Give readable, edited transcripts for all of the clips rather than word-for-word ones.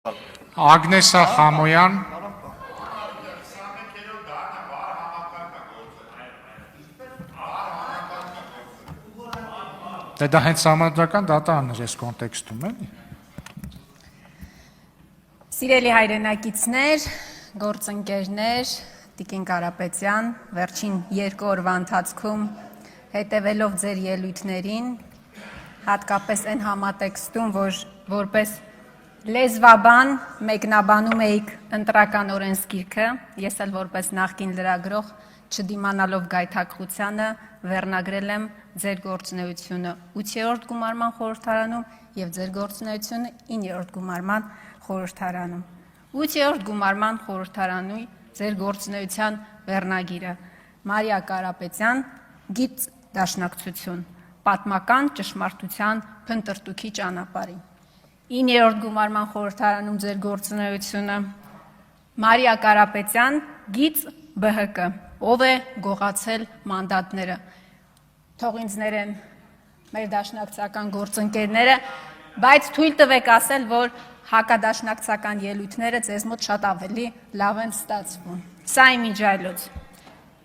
Ագնեսա Խամոյան, դա հենց համադրական դատարանն էր այս կոնտեքստում, էլի։ Սիրելի հայրենակիցներ, գործընկերներ, Տիկին Կարապետյան, վերջին 2 օրվա ընթացքում հետևելով ձեր ելույթներին, հատկապես այն համատեքստում, որ որպես լեզվաբան մեկնաբանում էիք ընտրական օրենսգիրքը, ես էլ որպես նախկին լրագրող չդիմանալով գայթակղությանը վերնագրել եմ ձեր գործունեությունը 8-րդ գումարման խորհրդարանում և ձեր գործունեությունը 9-րդ գումարման խորհրդարանում։ 8-րդ գումարման խորհրդարանի ձեր գործունեության վերնագիրը Մարիա Կարապետյան, գիծ դաշնակցություն, պատմական ճշմարտության փնտրտուքի ճանապարհին։ 9-րդ գումարման խորհրդարանում ձեր գործունեությունը Մարիա Կարապետյան, գիծ ԲՀԿ, ով է գողացել մանդատները։ Թող ինձ ներեն մեր դաշնակցական գործընկերները, բայց թույլ տվեք ասել, որ հակադաշնակցական ելույթները ձեզ մոտ շատ ավելի լավ են ստացվում։ Սա իմ իմիջիայլոց։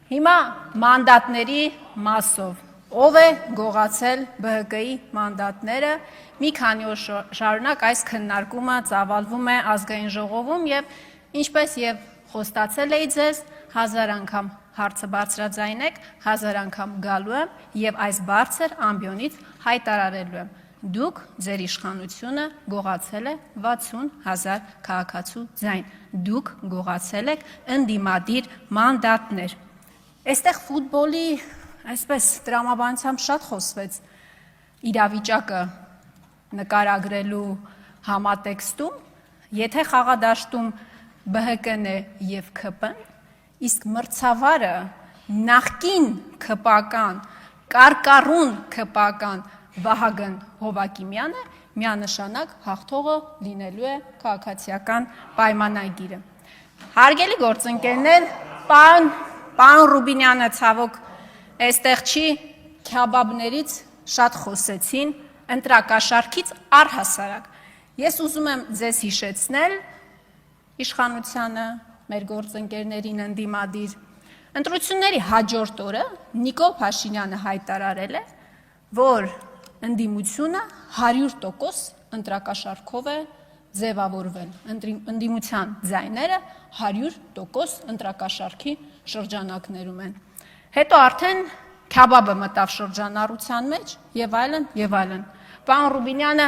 Հիմա մանդատների մասով, ով է գողացել ԲՀԿ-ի մանդատները, մի քանի օր շարունակ այս քննարկումը ծավալվում է ազգային ժողովում և ինչպես և խոստացել էի ձեզ, 1000 անգամ հարցը բարձրաձայնեք, 1000 անգամ գալու եմ և այս բարձր ամբիոնից հայտարարելու եմ։ Դուք ձեր իշխանությունը գողացել է 60,000 քաղաքացու ձայն։ Դուք գողացել եք ընդդիմադիր մանդատներ։ Այստեղ ֆուտբոլի, այսպես տրամաբանությամբ շատ խոսվեց իրավիճակը նկարագրելու համատեքստում, եթե խաղադաշտում ԲՀԿ-ն է և ՔՊ-ն, իսկ մրցավարը նախկին ՔՊ-ական, կարկառուն ՔՊ-ական Վահագն Հովակիմյանը, միանշանակ հաղթողը լինելու է քաղաքացիական պայմանագիրը։ Հարգելի գործընկերներ, պարոն Ռուբինյանը ցավոք այստեղ չի, քյաբաբներից շատ խոսեցին, ընտրակաշառքից առհասարակ։ Ես ուզում եմ ձեզ հիշեցնել իշխանությանը, մեր գործընկերներին ընդդիմադիր, ընտրությունների հաջորդ օրը Նիկոլ Փաշինյանը հայտարարել է, որ ընդդիմությունը 100% ընտրակաշառքով է ձևավորվել, ընդդիմության ձայները 100% ընտրակաշառքի շրջանակներում են։ Հետո արդեն քյաբաբը մտավ շրջանառության մեջ և այլն, և այլն։ Պարոն Ռուբինյանը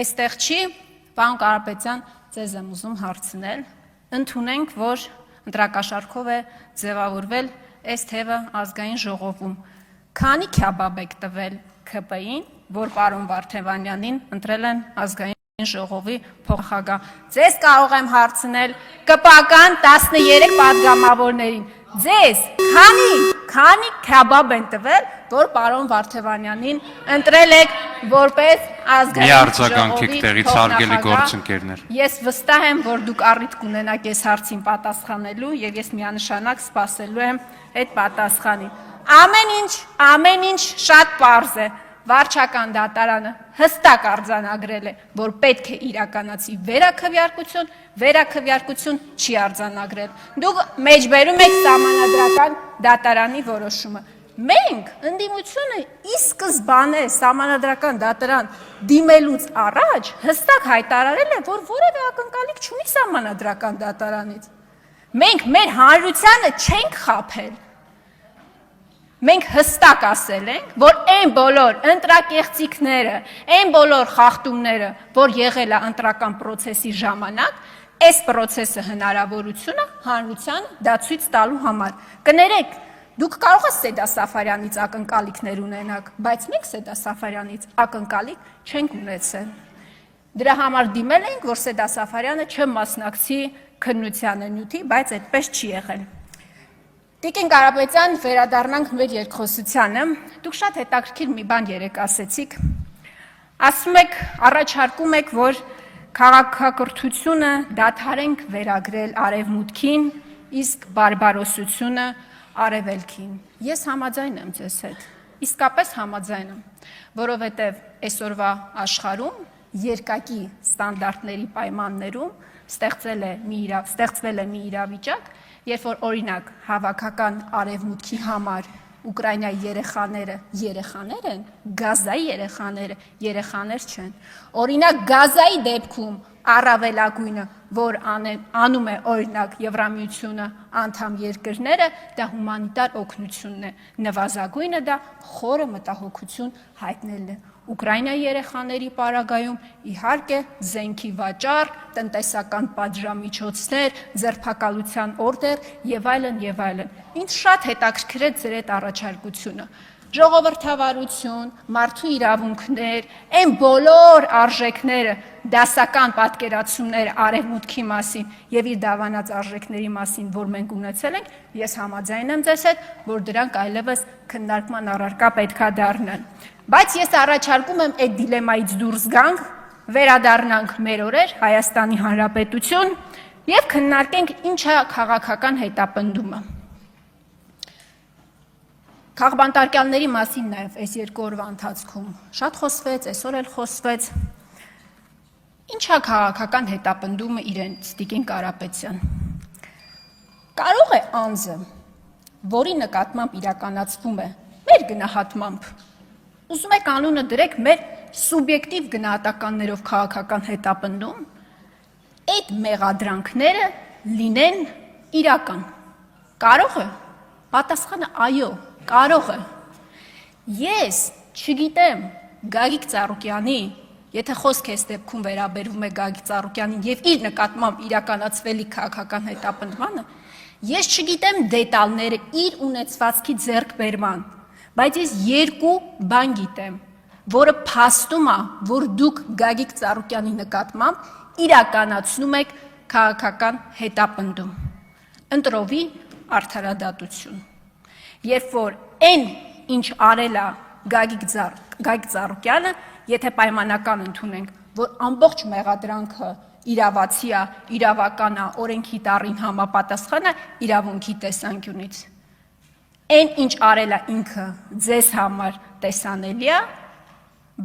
այստեղ չի, պարոն Կարապետյան, ձեզ եմ ուզում հարցնել, ընդունենք, որ ընտրակաշառքով է ձևավորվել այս թևը ազգային ժողովում, քանի քյաբաբ եք տվել ՔՊ-ին, որ պարոն Վարդևանյանին ընտրել են ազգային ժողովի փոխնախագահ։ Ձեզ կարող եմ հարցնել ԿՊ-ական 13 պատգամավորներին, ձեզ քանի քյաբաբ են տվել, որ պարոն Վարդևանյանին ընտրել եք որպես ազգային ժողովի փոխնախագահ։ Ես վստահ եմ, որ դուք առիթ կունենաք այս հարցին պատասխանելու և ես միանշանակ սպասելու եմ այդ պատասխանին։ Ամեն ինչ շատ պարզ է։ Վարչական դատարանը հստակ արձանագրել է, որ պետք է իրականացի վերաքվեարկություն չի արձանագրել։ Դուք մեջբերում եք սահմանադրական դատարանի որոշումը։ Մենք ընդդիմությունը ի սկզբանե սահմանադրական դատարան դիմելուց առաջ հստակ հայտարարել է, որ որևէ ակնկալիք չունի սահմանադրական դատարանից։ Մենք մեր հանրությանը չենք խաբել։ Մենք հստակ ասել ենք, որ այն բոլոր ընտրակեղծիքները, այն բոլոր խախտումները, որ եղել է ընտրական պրոցեսի ժամանակ, այս պրոցեսը հնարավորությունը հանրությանը դա ցույց տալու համար։ Կներեք, դուք կարող եք Սեդա Սաֆարյանից ակնկալիքներ ունենաք, բայց մենք Սեդա Սաֆարյանից ակնկալիք չենք ունեցել։ Դրա համար դիմել ենք, որ Սեդա Սաֆարյանը չմասնակցի քննությանը նյութի, բայց այդպես չի եղել։ Տիկին Կարապետյան, վերադառնանք մեր երկխոսությանը, դուք շատ հետաքրքիր մի բան երեկ ասեցիք, ասում եք, առաջարկում եք, որ քաղաքակրթությունը դադարենք վերագրել արևմուտքին, իսկ բարբարոսությունը արևելքին։ Ես համաձայն եմ ձեզ հետ, իսկապես համաձայն եմ, որովհետև այսօրվա աշխարհում երկակի ստանդարտների պայմաններում ստեղծվել է մի իրավիճակ, երբ որ օրինակ հավաքական արևմուտքի համար Ուկրաինայի երեխաներ են, Գազայի երեխաներ չեն։ Օրինակ Գազայի դեպքում առավելագույնը, որ անում է օրինակ Եվրամիությունը անդամ երկրները, դա հումանիտար օգնությունն է, նվազագույնը դա խորը մտահոգություն հայտնելն է։ Ուկրաինայի երեխաների պարագայում իհարկե զենքի վաճառ, տնտեսական պատժամիջոցներ, ձերբակալության օրդեր եւ այլն։ Ինձ շատ հետաքրքրեց ձեր այդ առաջարկությունը։ Ժողովրդավարություն, մարդու իրավունքներ, այն բոլոր արժեքները, դասական պատկերացումներ արևմուտքի մասին եւ իր դավանած արժեքների մասին, որ մենք ունեցել ենք, ես համաձայն եմ ձեզ հետ, որ դրանք այլևս քննարկման առարկա պետքա դառնան։ Բայց ես առաջարկում եմ այդ դիլեմայից դուրս գանք, վերադառնանք մեր օրեր Հայաստանի Հանրապետություն եւ քննարկենք ինչ է քաղաքական հետապնդումը։ Քաղբանտարկյալների մասին նաև այս երկու օրվա ընթացքում շատ խոսվեց, այսօր էլ խոսվեց։ Ինչ է քաղաքական հետապնդումը իրենց Տիկին Կարապետյան։ Կարող է անձը, որի նկատմամբ իրականացվում է մեր գնահատմամբ, ուզում եք անունը դրեք մեր սուբյեկտիվ գնահատականներով քաղաքական հետապնդում, այդ մեղադրանքները լինեն իրական։ Կարող է։ Պատասխանը այո, կարող է։ Ես չգիտեմ Գագիկ Ծառուկյանի, եթե խոսքը այս դեպքում վերաբերվում է Գագիկ Ծառուկյանին եւ իր նկատմամբ իրականացվելի քաղաքական հետապնդմանը, ես չգիտեմ դետալները իր ունեցվածքի ձեռքբերման, բայց ես երկու բան գիտեմ, որը փաստում է, որ դուք Գագիկ Ծառուկյանի նկատմամբ իրականացնում եք քաղաքական հետապնդում։ Ընտրովի արդարադատություն։ Երբ որ այն, ինչ արել է Գագիկ Ծառուկյանը, եթե պայմանական ընդունենք, որ ամբողջ մեղադրանքը իրավացի է, իրավական է, օրենքի տառին համապատասխան է իրավունքի տեսանկյունից։ Այն, ինչ արել է ինքը ձեզ համար տեսանելի է,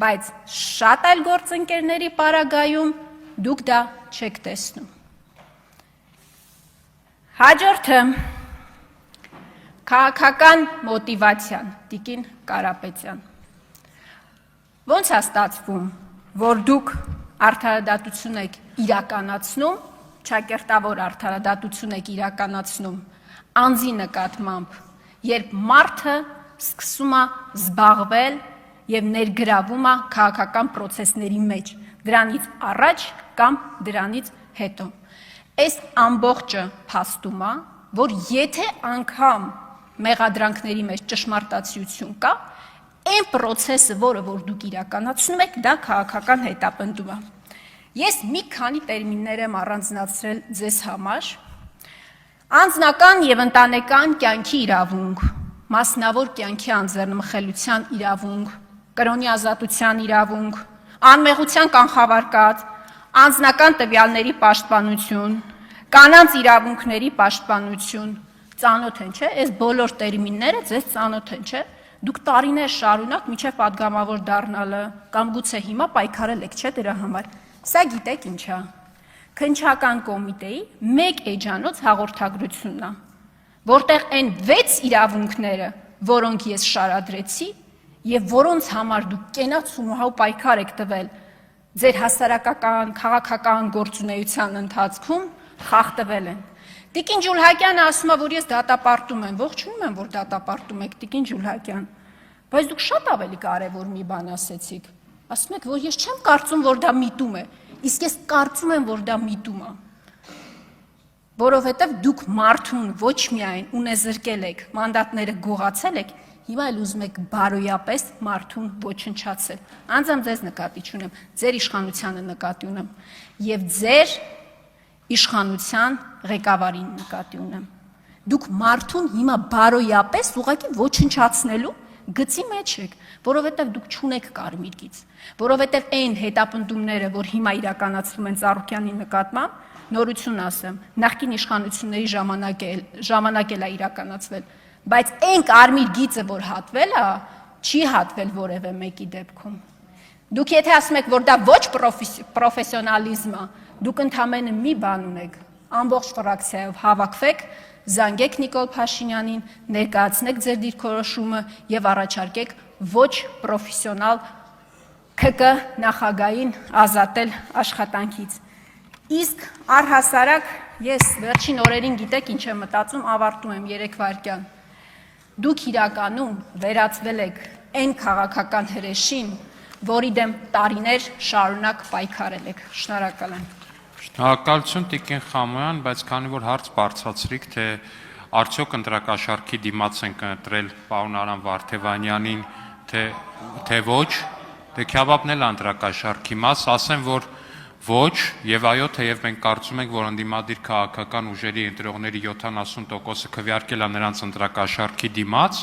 բայց շատ այլ գործընկերների պարագայում դուք դա չեք տեսնում։ Հաջորդը քաղաքական մոտիվացիան, Տիկին Կարապետյան։ Ոնց է ստացվում, որ դուք արդարադատություն եք իրականացնում, ճակերտավոր արդարադատություն եք իրականացնում անձի նկատմամբ, երբ մարդը սկսում է զբաղվել եւ ներգրավում է քաղաքական process-ների մեջ, դրանից առաջ կամ դրանից հետո։ Այս ամբողջը փաստում է, որ եթե անգամ մեղադրանքների մեջ ճշմարտացիություն կա, այն process-ը, որը որ դուք իրականացնում եք, դա քաղաքական հետապնդում է։ Ես մի քանի տերմիններ եմ առանձնացրել ձեզ համար։ Անձնական եւ ընտանեկան կյանքի իրավունք, մասնավոր կյանքի անձեռնմխելիության իրավունք, կրոնի ազատության իրավունք, անմեղության կանխավարկած, անձնական տվյալների պաշտպանություն, կանանց իրավունքների պաշտպանություն, ծանոթ են, չէ՞, այս բոլոր տերմինները ձեզ ծանոթ են, չէ՞։ Դուք տարիներ շարունակ միջև պատգամավոր դառնալը կամ գուցե հիմա պայքարել եք, չէ՞ դրա համար։ Սա գիտեք ինչ է։ Քննչական կոմիտեի մեկ էջանոց հաղորդագրությունն է, որտեղ այն 6 իրավունքները, որոնք ես շարադրեցի եւ որոնց համար դուք կենացումահու պայքար եք տվել ձեր հասարակական, քաղաքական գործունեության ընթացքում, խախտվել են։ Տիկին Ջուլհակյանը ասում է, որ ես դատապարտում եմ, ողջունում եմ, որ դատապարտում եք, Տիկին Ջուլհակյան, բայց դուք շատ ավելի կարևոր մի բան ասեցիք։ Ասում եք, որ ես չեմ կարծում, որ դա միտում է, իսկ ես կարծում եմ, որ դա միտում է։ Որովհետև դուք մարդուն ոչ միայն ունեզրկել եք, մանդատները գողացել եք, հիմա էլ ուզում եք բարոյապես մարդուն ոչնչացել։ Անձամբ ձեզ նկատի չունեմ, ձեր իշխանությանը նկատի ունեմ եւ ձեր իշխանության ղեկավարին նկատի ունեմ։ Դուք մարդուն հիմա բարոյապես ուղղակի ոչնչացնելու գծի մեջ եք, որովհետև դուք չունեք կարմիր գիծ, որովհետև այն հետապնդումները, որ հիմա իրականացվում են Ծառուկյանի նկատմամբ, նորություն ասեմ, նախկին իշխանությունների ժամանակ էլ է իրականացվել, բայց այն կարմիր գիծը, որ հատվել է, չի հատվել որևէ մեկի դեպքում։ Դուք եթե ասում եք, որ դա ոչ պրոֆեսիոնալիզմ է, դուք ընդամենը մի բան ունեք, ամբողջ ֆրակցիայով հավաքվեք, զանգեք Նիկոլ Փաշինյանին, ներկայացնեք ձեր դիրքորոշումը եւ առաջարկեք ոչ պրոֆեսիոնալ ՔԿ նախագահին ազատել աշխատանքից։ Իսկ առհասարակ ես վերջին օրերին գիտեք ինչ եմ մտածում, ավարտում եմ 3 վայրկյան։ Դուք իրականում վերածվել եք այն քաղաքական հրեշին, որի դեմ տարիներ շարունակ պայքարել եք։ Շնորհակալ եմ։ Շնորհակալություն Տիկին Խամոյան, բայց քանի որ հարց բարձրացրիք, թե արդյոք ընտրակաշարքի դիմաց են կընտրել պարոն Արամ Վարդևանյանին, թե ոչ, դե Քյավաբն էլ ընտրակաշարքի մաս, ասեմ, որ ոչ, եւ այո, թեև մենք կարծում ենք, որ ընդդիմադիր քաղաքական ուժերի ընտրողների 70%-ը քվեարկել է նրանց ընտրակաշարքի դիմաց,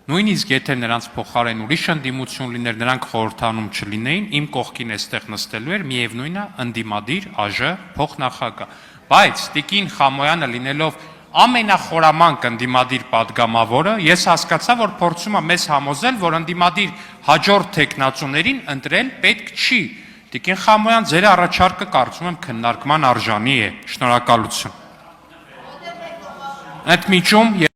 նույնիսկ եթե նրանց փոխարեն ուրիշ ընդդիմություն լիներ, նրանք խորհրդանում չլինեին, իմ կողքին էստեղ նստելու էր միևնույնը ընդդիմադիր ԱԺ փոխնախագահ։ Բայց Տիկին Խամոյանը լինելով ամենախորամանկ ընդդիմադիր падգամավորը, ես հասկացա, որ փորձում է մեզ համոզել, որ ընդդիմադիր հաջորդ տեխնացուներին ընտրել պետք չի։ Տիկին Խամոյան, ձեր առաջարկը կարծում եմ քննարկման արժանի է։ Շնորհակալություն։ Ընդմիջում